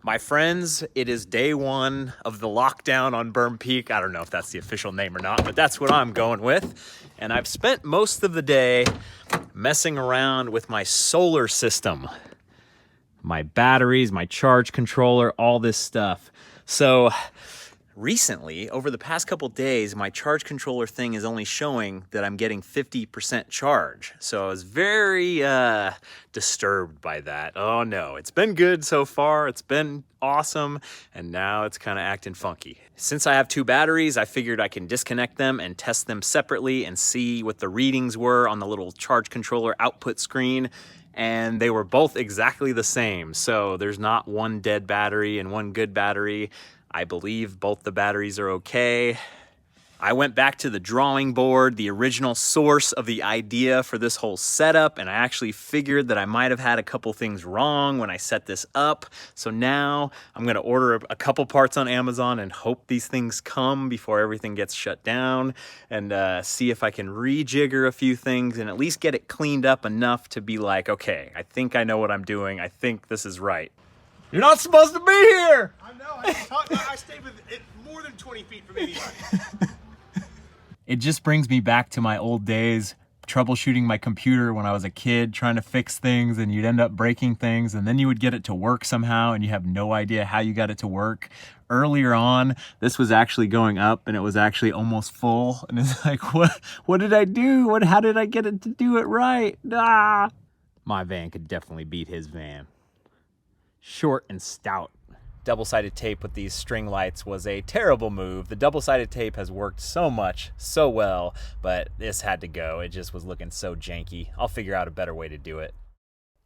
My friends, it is day one of the lockdown on Berm Peak. I don't know if that's the official name or not, but that's what I'm going with. And I've spent most of the day messing around with my solar system, my batteries, my charge controller, all this stuff. So recently, over the past couple days, my charge controller thing is only showing that I'm getting 50% charge. So I was very disturbed by that. Oh no, it's been good so far. It's been awesome. And now it's kind of acting funky. Since I have two batteries, I figured I can disconnect them and test them separately and see what the readings were on the little charge controller output screen. And they were both exactly the same. So there's not one dead battery and one good battery. I believe both the batteries are okay. I went back to the drawing board, the original source of the idea for this whole setup, and I actually figured that I might have had a couple things wrong when I set this up. So now I'm gonna order a couple parts on Amazon and hope these things come before everything gets shut down, and see if I can rejigger a few things and at least get it cleaned up enough to be like, okay, I think I know what I'm doing. I think this is right. You're not supposed to be here! I know, I stayed with it more than 20 feet from anybody. It just brings me back to my old days, troubleshooting my computer when I was a kid, trying to fix things, and you'd end up breaking things, and then you would get it to work somehow, and you have no idea how you got it to work. Earlier on, this was actually going up, and it was actually almost full, and it's like, what did I do? How did I get it to do it right? Ah! My van could definitely beat his van. Short and stout. Double-sided tape with these string lights was a terrible move. The double-sided tape has worked so much, so well, but this had to go. It just was looking so janky. I'll figure out a better way to do it.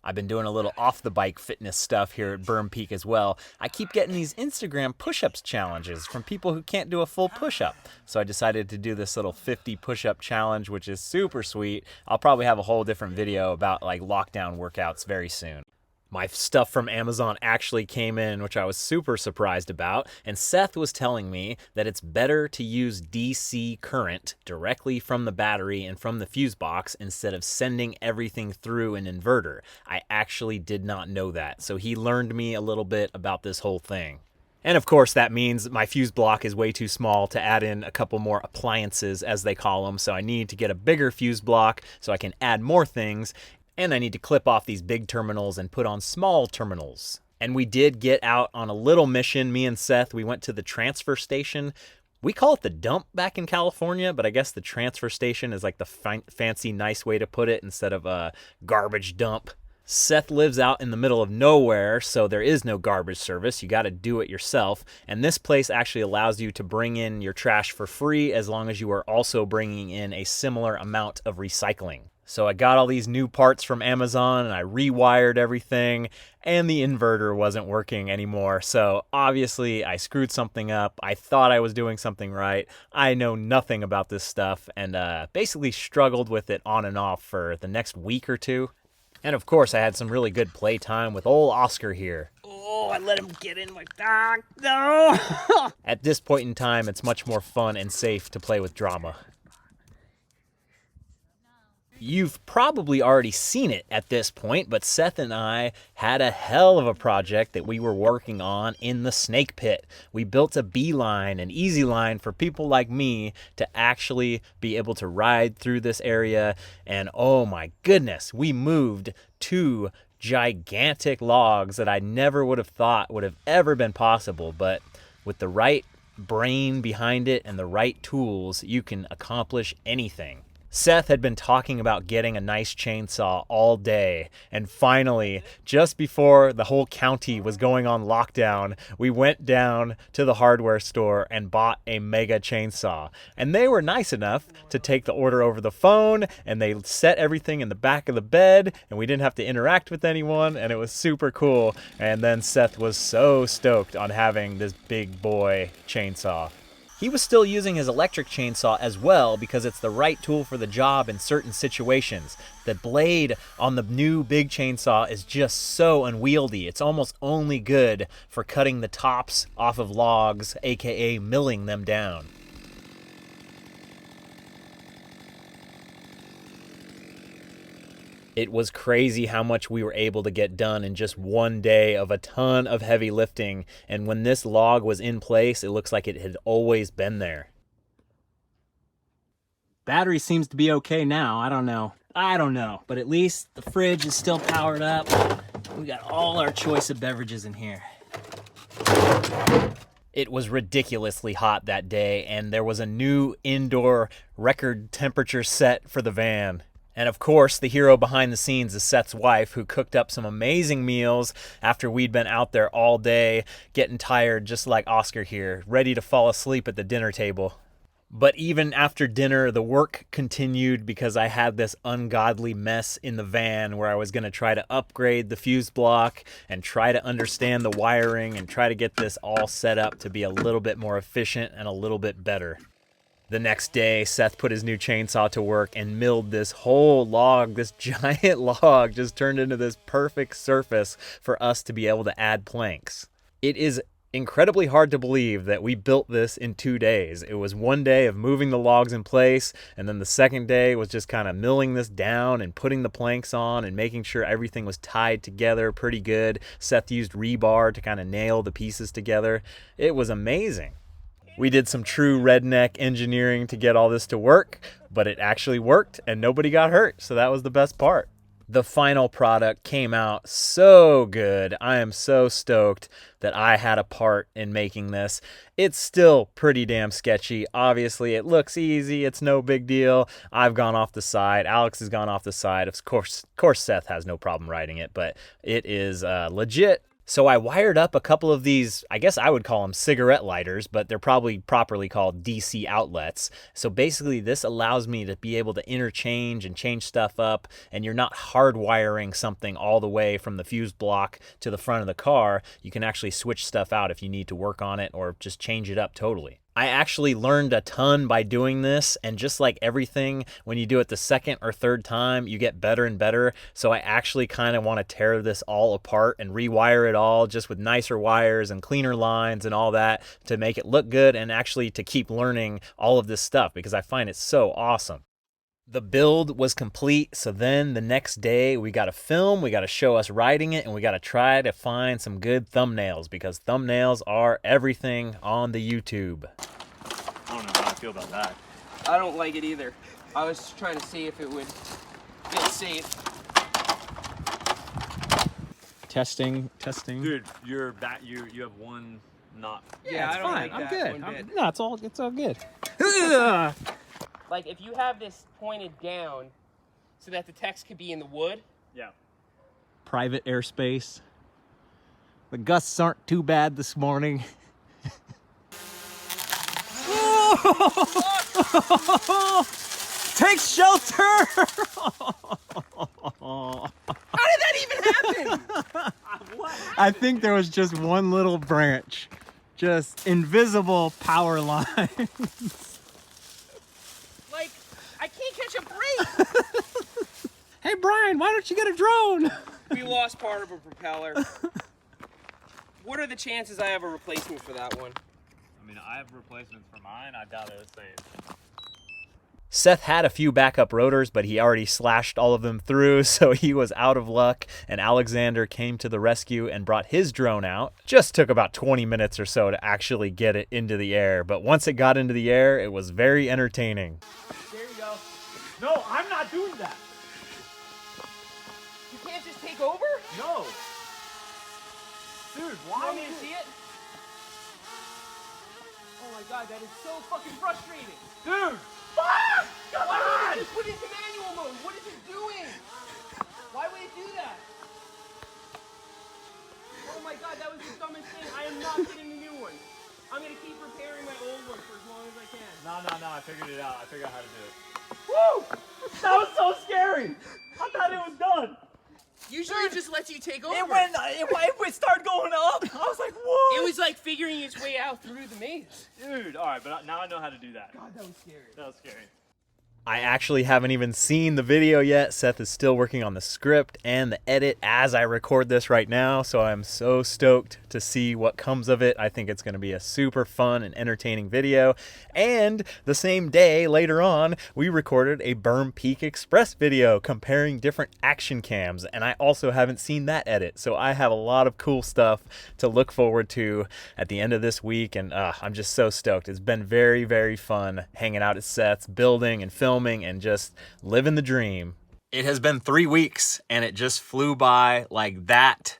I've been doing a little off-the-bike fitness stuff here at Berm Peak as well. I keep getting these Instagram push-ups challenges from people who can't do a full push-up. So I decided to do this little 50 push-up challenge, which is super sweet. I'll probably have a whole different video about like lockdown workouts very soon. My stuff from Amazon actually came in, which I was super surprised about, and Seth was telling me that it's better to use DC current directly from the battery and from the fuse box instead of sending everything through an inverter. I actually did not know that, so he learned me a little bit about this whole thing. And of course, that means my fuse block is way too small to add in a couple more appliances, as they call them, so I need to get a bigger fuse block so I can add more things. And I need to clip off these big terminals and put on small terminals. And we did get out on a little mission, me and Seth. We went to the transfer station. We call it the dump back in California, but I guess the transfer station is like the fancy, nice way to put it instead of a garbage dump. Seth lives out in the middle of nowhere, so there is no garbage service. You got to do it yourself. And this place actually allows you to bring in your trash for free as long as you are also bringing in a similar amount of recycling. So I got all these new parts from Amazon and I rewired everything, and the inverter wasn't working anymore. So obviously I screwed something up. I thought I was doing something right. I know nothing about this stuff and basically struggled with it on and off for the next week or two. And of course I had some really good playtime with old Oscar here. Oh, I let him get in my... Ah, no! At this point in time, it's much more fun and safe to play with drama. You've probably already seen it at this point, but Seth and I had a hell of a project that we were working on in the snake pit. We built a beeline, an easy line for people like me to actually be able to ride through this area. And oh my goodness, we moved 2 gigantic logs that I never would have thought would have ever been possible. But with the right brain behind it and the right tools, you can accomplish anything. Seth had been talking about getting a nice chainsaw all day, and finally, just before the whole county was going on lockdown, we went down to the hardware store and bought a mega chainsaw. And they were nice enough to take the order over the phone, and they set everything in the back of the bed, and we didn't have to interact with anyone, and it was super cool. And then Seth was so stoked on having this big boy chainsaw. He was still using his electric chainsaw as well because it's the right tool for the job in certain situations. The blade on the new big chainsaw is just so unwieldy. It's almost only good for cutting the tops off of logs, aka milling them down. It was crazy how much we were able to get done in just one day of a ton of heavy lifting, and when this log was in place, it looks like it had always been there. Battery seems to be okay now. I don't know, but at least the fridge is still powered up. We got all our choice of beverages in here. It was ridiculously hot that day, and there was a new indoor record temperature set for the van. And of course, the hero behind the scenes is Seth's wife, who cooked up some amazing meals after we'd been out there all day, getting tired just like Oscar here, ready to fall asleep at the dinner table. But even after dinner, the work continued because I had this ungodly mess in the van where I was going to try to upgrade the fuse block and try to understand the wiring and try to get this all set up to be a little bit more efficient and a little bit better. The next day, Seth put his new chainsaw to work and milled this whole log. This giant log just turned into this perfect surface for us to be able to add planks. It is incredibly hard to believe that we built this in 2 days. It was one day of moving the logs in place, and then the second day was just kind of milling this down and putting the planks on and making sure everything was tied together pretty good. Seth used rebar to kind of nail the pieces together. It was amazing. We did some true redneck engineering to get all this to work, but it actually worked and nobody got hurt, so that was the best part. The final product came out so good. I am so stoked that I had a part in making this. It's still pretty damn sketchy. Obviously, it looks easy. It's no big deal. I've gone off the side. Alex has gone off the side. Of course, Seth has no problem writing it, but it is legit. So I wired up a couple of these, I guess I would call them cigarette lighters, but they're probably properly called DC outlets. So basically this allows me to be able to interchange and change stuff up, and you're not hardwiring something all the way from the fuse block to the front of the car. You can actually switch stuff out if you need to work on it or just change it up totally. I actually learned a ton by doing this, and just like everything, when you do it the second or third time, you get better and better. So I actually kind of want to tear this all apart and rewire it all just with nicer wires and cleaner lines and all that to make it look good and actually to keep learning all of this stuff because I find it so awesome. The build was complete, so then the next day we got to film, we got to show us riding it, and we got to try to find some good thumbnails because thumbnails are everything on the YouTube. I don't know how I feel about that. I don't like it either. I was trying to see if it would feel safe. Testing. Dude, you're back. You have one knot. Yeah, it's I don't fine. like I'm that good. one bit. No, it's all good. Like if you have this pointed down so that the text could be in the wood. Yeah. Private airspace. The gusts aren't too bad this morning. Take shelter! How did that even happen? I think there was just one little branch. Just invisible power line. Like, I can't catch a break. Hey Brian, why don't you get a drone? We lost part of a propeller. What are the chances I have a replacement for that one? I mean, I have replacements for mine. I doubt it's safe. Seth had a few backup rotors, but he already slashed all of them through, so he was out of luck, and Alexander came to the rescue and brought his drone out. Just took about 20 minutes or so to actually get it into the air, but once it got into the air, it was very entertaining. There you go. No, I'm not doing that. You can't just take over? No. Dude, You why? want me to see it? Oh my god, that is so fucking frustrating. Dude. Fuck! Why would it just put it into manual mode? What is it doing? Why would it do that? Oh my god, that was the dumbest thing. I am not getting a new one. I'm gonna keep repairing my old one for as long as I can. No, I figured it out. I figured out how to do it. Woo! That was so scary. I thought it was done. Usually it just lets you take over. It started going up. I was like, what? It was like figuring its way out through the maze. Dude, all right, but now I know how to do that. God, that was scary. That was scary. I actually haven't even seen the video yet. Seth is still working on the script and the edit as I record this right now, so I'm so stoked to see what comes of it. I think it's going to be a super fun and entertaining video. And the same day, later on, we recorded a Berm Peak Express video comparing different action cams, and I also haven't seen that edit, so I have a lot of cool stuff to look forward to at the end of this week, and I'm just so stoked. It's been very, very fun hanging out at Seth's, building and filming and just living the dream. It has been 3 weeks and it just flew by like that.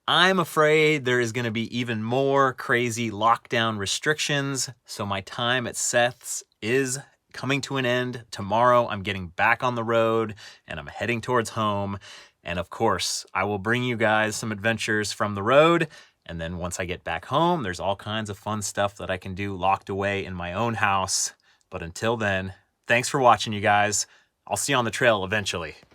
I'm afraid there is going to be even more crazy lockdown restrictions, so my time at Seth's is coming to an end. Tomorrow I'm getting back on the road and I'm heading towards home, and of course I will bring you guys some adventures from the road. And then once I get back home, there's all kinds of fun stuff that I can do locked away in my own house. But until then, thanks for watching, you guys. I'll see you on the trail eventually.